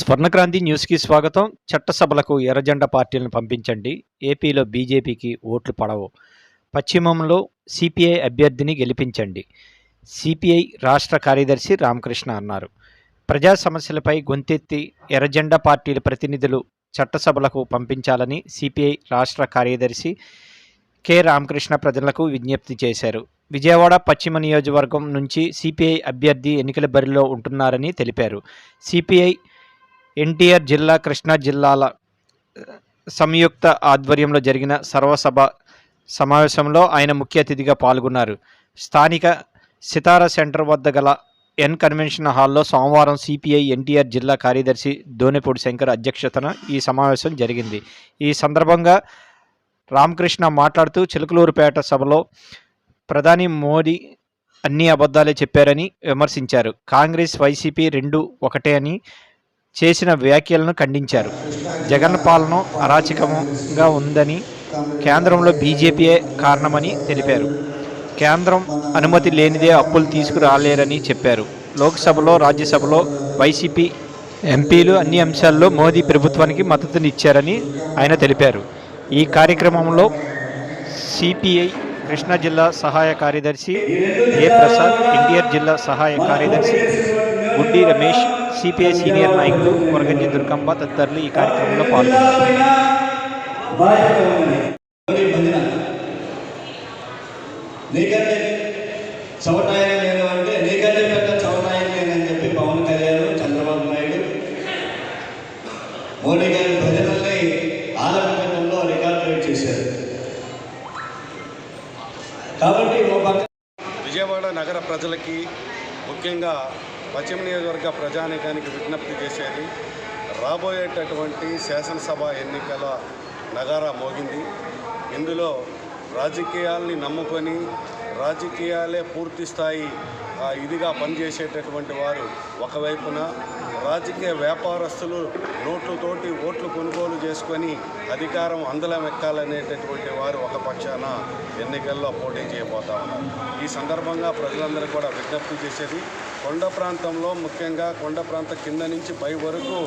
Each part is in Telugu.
స్వర్ణక్రాంతి న్యూస్కి స్వాగతం. చట్టసభలకు ఎర్రజెండా పార్టీలను పంపించండి. ఏపీలో బీజేపీకి ఓట్లు పడవు. పశ్చిమంలో సిపిఐ అభ్యర్థిని గెలిపించండి. సిపిఐ రాష్ట్ర కార్యదర్శి రామకృష్ణ అన్నారు. ప్రజా సమస్యలపై గొంతెత్తి ఎర్రజెండా పార్టీల ప్రతినిధులు చట్టసభలకు పంపించాలని సిపిఐ రాష్ట్ర కార్యదర్శి కె రామకృష్ణ ప్రజలకు విజ్ఞప్తి చేశారు. విజయవాడ పశ్చిమ నియోజకవర్గం నుంచి సిపిఐ అభ్యర్థి ఎన్నికల బరిలో ఉంటున్నారని తెలిపారు. సిపిఐ ఎన్టీఆర్ జిల్లా, కృష్ణా జిల్లాల సంయుక్త ఆధ్వర్యంలో జరిగిన సర్వసభ సమావేశంలో ఆయన ముఖ్య అతిథిగా పాల్గొన్నారు. స్థానిక సితారా సెంటర్ వద్ద గల ఎన్ కన్వెన్షన్ హాల్లో సోమవారం సిపిఐ ఎన్టీఆర్ జిల్లా కార్యదర్శి దోనెపూడి శంకర్ అధ్యక్షతన ఈ సమావేశం జరిగింది. ఈ సందర్భంగా రామకృష్ణ మాట్లాడుతూ చిలకలూరుపేట సభలో ప్రధాని మోడీ అన్ని అబద్ధాలే చెప్పారని విమర్శించారు. కాంగ్రెస్, వైసీపీ రెండు ఒకటే అని చేసిన వ్యాఖ్యలను ఖండించారు. జగన్ పాలన అరాచకంగా ఉందని, కేంద్రంలో బీజేపీయే కారణమని తెలిపారు. కేంద్రం అనుమతి లేనిదే అప్పులు తీసుకురాలేరని చెప్పారు. లోక్సభలో, రాజ్యసభలో వైసీపీ ఎంపీలు అన్ని అంశాల్లో మోదీ ప్రభుత్వానికి మద్దతునిచ్చారని ఆయన తెలిపారు. ఈ కార్యక్రమంలో సిపిఐ కృష్ణా జిల్లా సహాయ కార్యదర్శి ఏ ప్రసాద్, ఎన్టీఆర్ జిల్లా సహాయ కార్యదర్శి గుడ్డి రమేష్, సిపిఐ సీనియర్ నాయకులు కొరగంజి దుర్గంబ తదితరులు ఈ కార్యక్రమంలో పాల్గొన్నారు. నీకంటే చవటాయం లేదు అంటే నీకంటే పెద్ద చవటాయం లేదని చెప్పి పవన్ కళ్యాణ్, చంద్రబాబు నాయుడు, మోడీ గారి భజనల్ని ఆలపించడంలో రికార్డ్ చేశారు. కాబట్టి విజయవాడ నగర ప్రజలకి, ముఖ్యంగా పశ్చిమ నియోజకవర్గ ప్రజానీకానికి విజ్ఞప్తి చేసేది, రాబోయేటటువంటి శాసనసభ ఎన్నికల నగారా మోగింది. ఇందులో రాజకీయాల్ని నమ్ముకొని రాజకీయాలే పూర్తి స్థాయి ఇదిగా పనిచేసేటటువంటి వారు ఒకవైపున, రాజకీయ వ్యాపారస్తులు నోట్లతోటి ఓట్లు కొనుగోలు చేసుకొని అధికారం అందలం ఎక్కాలనేటటువంటి వారు ఒక పక్షాన ఎన్నికల్లో పోటీ చేయబోతా ఉన్నారు. ఈ సందర్భంగా ప్రజలందరూ కూడా విజ్ఞప్తి చేసేది, కొండ ప్రాంతంలో, ముఖ్యంగా కొండ ప్రాంతం కింద నుంచి పై వరకు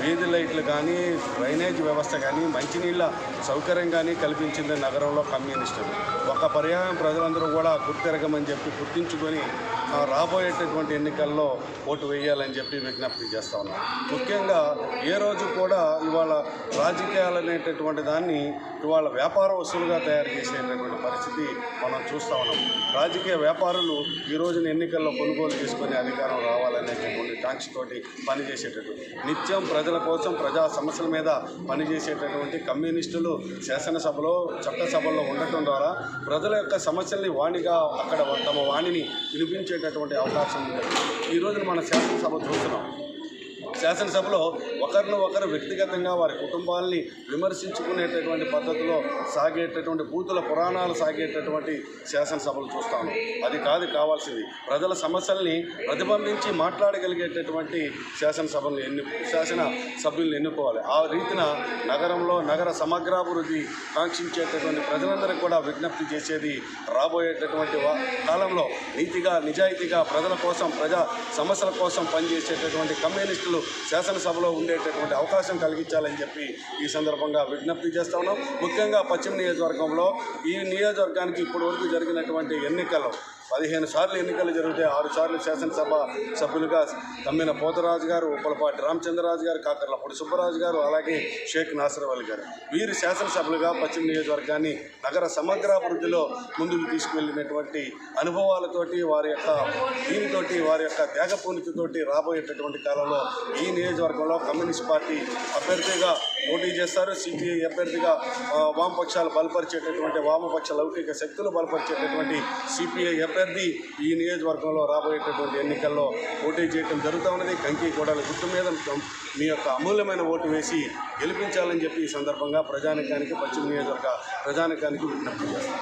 వీధి లైట్లు కానీ, డ్రైనేజ్ వ్యవస్థ కానీ, మంచినీళ్ళ సౌకర్యం కానీ కల్పించింది నగరంలో కమ్యూనిస్టులు. ఒక పర్యాయం ప్రజలందరూ కూడా గుర్తిరగమని చెప్పి గుర్తించుకొని రాబోయేటటువంటి ఎన్నికల్లో ఓటు వేయాలని చెప్పి విజ్ఞప్తి చేస్తూ ఉన్నాం. ముఖ్యంగా ఏ రోజు కూడా ఇవాళ రాజకీయాలు అనేటటువంటి దాన్ని ఇవాళ వ్యాపార వస్తువులుగా తయారు చేసేటటువంటి పరిస్థితి మనం చూస్తూ ఉన్నాం. రాజకీయ వ్యాపారులు ఈ రోజున ఎన్నికల్లో కొనుగోలు చేసుకుని అధికారం రావాలనేటటువంటి కాంక్షతోటి పనిచేసేటటువంటి, నిత్యం ప్రజల కోసం, ప్రజా సమస్యల మీద పనిచేసేటటువంటి కమ్యూనిస్టులు శాసనసభలో, చట్టసభల్లో ఉండటం ద్వారా ప్రజల యొక్క సమస్యల్ని వాణిగా అక్కడ తమ వాణిని వినిపించేటటువంటి అవకాశం ఉంది. ఈ రోజున మన శాసనసభ చూస్తున్నాం. శాసనసభలో ఒకరిని ఒకరు వ్యక్తిగతంగా వారి కుటుంబాలని విమర్శించుకునేటటువంటి పద్ధతిలో సాగేటటువంటి బూతుల పురాణాలు సాగేటటువంటి శాసనసభలు చూస్తాము. అది కాదు కావాల్సింది. ప్రజల సమస్యల్ని ప్రతిబింబించి మాట్లాడగలిగేటటువంటి శాసన సభ్యులను ఎన్నుకోవాలి. ఆ రీతిన నగరంలో నగర సమగ్రాభివృద్ధి కాంక్షించేటటువంటి ప్రజలందరికీ కూడా విజ్ఞప్తి చేసేది, రాబోయేటటువంటి కాలంలో నీతిగా, నిజాయితీగా ప్రజల కోసం, ప్రజా సమస్యల కోసం పనిచేసేటటువంటి కమ్యూనిస్టులు శాసనసభలో ఉండేటటువంటి అవకాశం కలిగించాలని చెప్పి ఈ సందర్భంగా విజ్ఞప్తి చేస్తా ఉన్నాం. ముఖ్యంగా పశ్చిమ నియోజకవర్గంలో, ఈ నియోజకవర్గానికి ఇప్పటి వరకు జరిగినటువంటి ఎన్నికల్లో 15 సార్లు ఎన్నికలు జరిగితే 6 సార్లు శాసనసభ సభ్యులుగా తమ్మిన పోతరాజు గారు, ఉప్పలపాటి రామచంద్రరాజు గారు, కాకర్లపూడి సుబ్బరాజు గారు, అలాగే షేక్ నాసర్ అలీ గారు, వీరు శాసనసభలుగా పశ్చిమ నియోజకవర్గాన్ని నగర సమగ్రాభివృద్ధిలో ముందుకు తీసుకువెళ్ళినటువంటి అనుభవాలతోటి, వారి యొక్క దీనితోటి, వారి యొక్క త్యాగపూనితతోటి రాబోయేటటువంటి కాలంలో ఈ నియోజకవర్గంలో కమ్యూనిస్ట్ పార్టీ అభ్యర్థిగా పోటీ చేస్తారు. సిపిఐ అభ్యర్థిగా వామపక్షాలు బలపరిచేటటువంటి, వామపక్ష లౌకిక శక్తులు బలపరిచేటటువంటి సిపిఐ అభ్యర్థి ఈ నియోజకవర్గంలో రాబోయేటటువంటి ఎన్నికల్లో పోటీ చేయడం జరుగుతూ ఉన్నది. కంకి కోడల గుర్తు మీద మీ యొక్క అమూల్యమైన ఓటు వేసి గెలిపించాలని చెప్పి ఈ సందర్భంగా ప్రజానీకానికి, పశ్చిమ నియోజకవర్గ ప్రజానీకానికి విజ్ఞప్తి చేస్తాం.